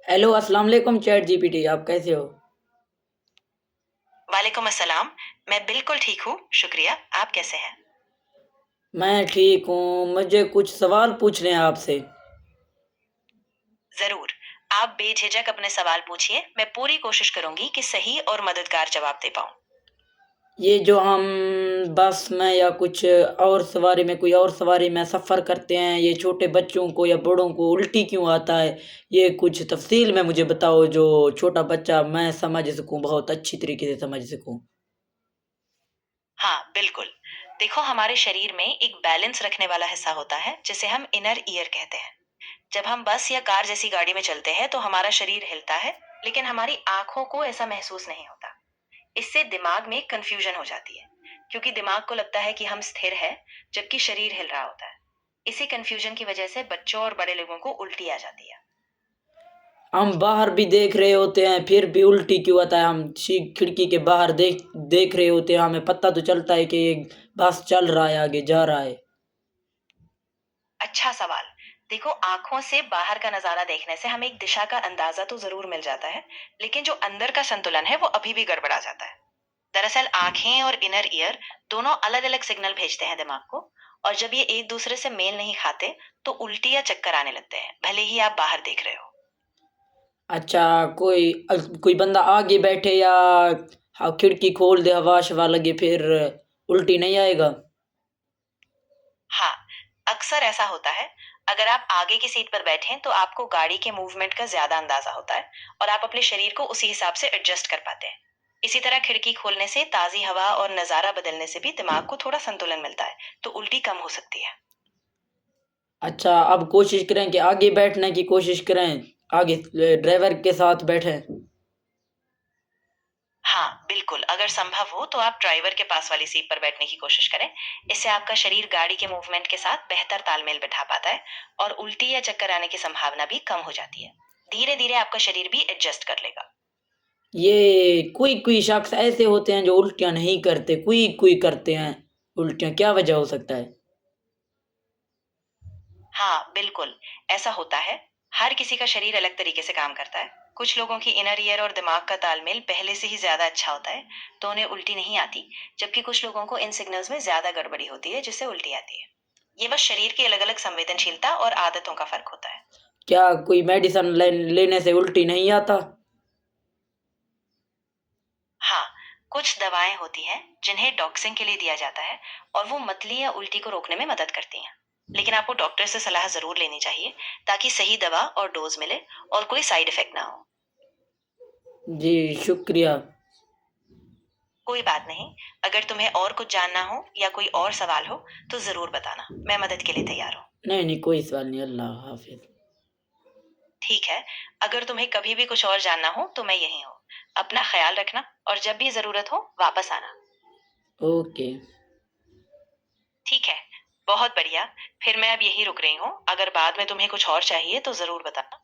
Hello, अस्सलाम वालेकुम chat GPT, आप कैसे हो? वालेकुम अस्सलाम। मैं बिल्कुल ठीक हूँ, शुक्रिया। आप कैसे हैं? मैं ठीक हूँ, मुझे कुछ सवाल पूछने हैं आपसे। ज़रूर। आप बेझिझक अपने सवाल पूछिए। मैं पूरी कोशिश करूँगी कि सही और मददगार जवाब दे पाऊँ। ये जो हम बस में या कुछ और सवारी में कोई और सवारी में सफ़र करते हैं, ये छोटे बच्चों को या बड़ों को उल्टी क्यों आता है? ये कुछ तफ़सील में मुझे बताओ जो छोटा बच्चा मैं समझ सकूँ, बहुत अच्छी तरीके से समझ सकूँ। हाँ, बिल्कुल। देखो, हमारे शरीर में एक बैलेंस रखने वाला हिस्सा होता है, जिसे हम इनर ईयर कहते हैं। जब हम बस या कार जैसी गाड़ी में चलते हैं, तो हमारा शरीर हिलता है, लेकिन हमारी आँखों को ऐसा महसूस नहीं होता। इससे दिमाग में कन्फ्यूजन हो जाती है, क्योंकि दिमाग को लगता है कि हम स्थिर हैं, जबकि शरीर हिल रहा होता है। इसी कन्फ्यूजन की वजह से बच्चों और बड़े लोगों को उल्टी आ जाती है। हम बाहर भी देख रहे होते हैं, फिर भी उल्टी क्यों आता है? हम खिड़की के बाहर देख देख रहे होते हैं, हमें पता तो चलता है कि ये बस चल रहा है, आगे जा रहा है। अच्छा सवाल। देखो, आंखों से बाहर का नजारा देखने से हमें एक दिशा का अंदाजा तो जरूर मिल जाता है, लेकिन जो अंदर का संतुलन है वो अभी भी गड़बड़ा जाता है। दरअसल आंखें और इनर ईयर दोनों अलग अलग सिग्नल भेजते हैं दिमाग को, और जब ये एक दूसरे से मेल नहीं खाते तो उल्टी या चक्कर आने लगते हैं, भले ही आप बाहर देख रहे हो। अच्छा, कोई बंदा आगे बैठे या खिड़की खोल दे, हवा-शवा लगे, फिर उल्टी नहीं आएगा? हाँ, अक्सर ऐसा होता है। अगर आप आगे की सीट पर बैठे हैं तो आपको गाड़ी के मूवमेंट का ज्यादा अंदाजा होता है, और आप अपने शरीर को उसी हिसाब से एडजस्ट कर पाते हैं। इसी तरह खिड़की खोलने से, ताजी हवा और नजारा बदलने से भी दिमाग को थोड़ा संतुलन मिलता है, तो उल्टी कम हो सकती है। अच्छा, अब कोशिश करें कि आगे बैठने की कोशिश करें, आगे ड्राइवर के साथ बैठें। हाँ, बिल्कुल। अगर संभव हो तो आप ड्राइवर के पास वाली सीट पर बैठने की कोशिश करें। इससे आपका शरीर गाड़ी के मूवमेंट के साथ बेहतर तालमेल बिठा पाता है, और उल्टी या चक्कर आने की संभावना भी कम हो जाती है। धीरे धीरे आपका शरीर भी एडजस्ट कर लेगा। ये कोई-कोई शख्स ऐसे होते हैं जो उल्टियाँ नहीं करते, कोई-कोई करते हैं उल्टियाँ, क्या वजह हो सकता है? हाँ, बिल्कुल, ऐसा होता है। हर किसी का शरीर अलग तरीके से काम करता है। कुछ लोगों की इनर ईयर और दिमाग का तालमेल पहले से ही ज़्यादा अच्छा होता है, तो उन्हें उल्टी नहीं आती, जबकि कुछ लोगों को इन सिग्नल्स में ज़्यादा गड़बड़ी होती है, जिससे उल्टी आती है। ये बस शरीर की अलग-अलग संवेदनशीलता और आदतों का फ़र्क होता है। क्या कोई मेडिसिन लेने से उल्टी नहीं आता? हाँ, कुछ दवाएँ होती हैं, जिन्हें टॉक्सिन के लिए दिया जाता है, और वो मतली या उल्टी को रोकने में मदद करती हैं। लेकिन आपको डॉक्टर से सलाह ज़रूर लेनी चाहिए, ताकि सही दवा और डोज़ मिले और कोई साइड इफ़ेक्ट ना हो। जी, शुक्रिया। कोई बात नहीं। अगर तुम्हें और कुछ जानना हो या कोई और सवाल हो, तो ज़रूर बताना। मैं मदद के लिए तैयार हूँ। नहीं, नहीं, कोई सवाल नहीं, अल्लाह हाफ़िज़। ठीक है, अगर तुम्हें कभी भी कुछ और जानना हो, तो मैं यहीं हूँ। अपना ख़्याल रखना, और जब भी ज़रूरत हो, वापस आना। ओके। ठीक है, बहुत बढ़िया। फिर मैं अब यहीं रुक रही हूँ। अगर बाद में तुम्हें कुछ और चाहिए, तो ज़रूर बताना।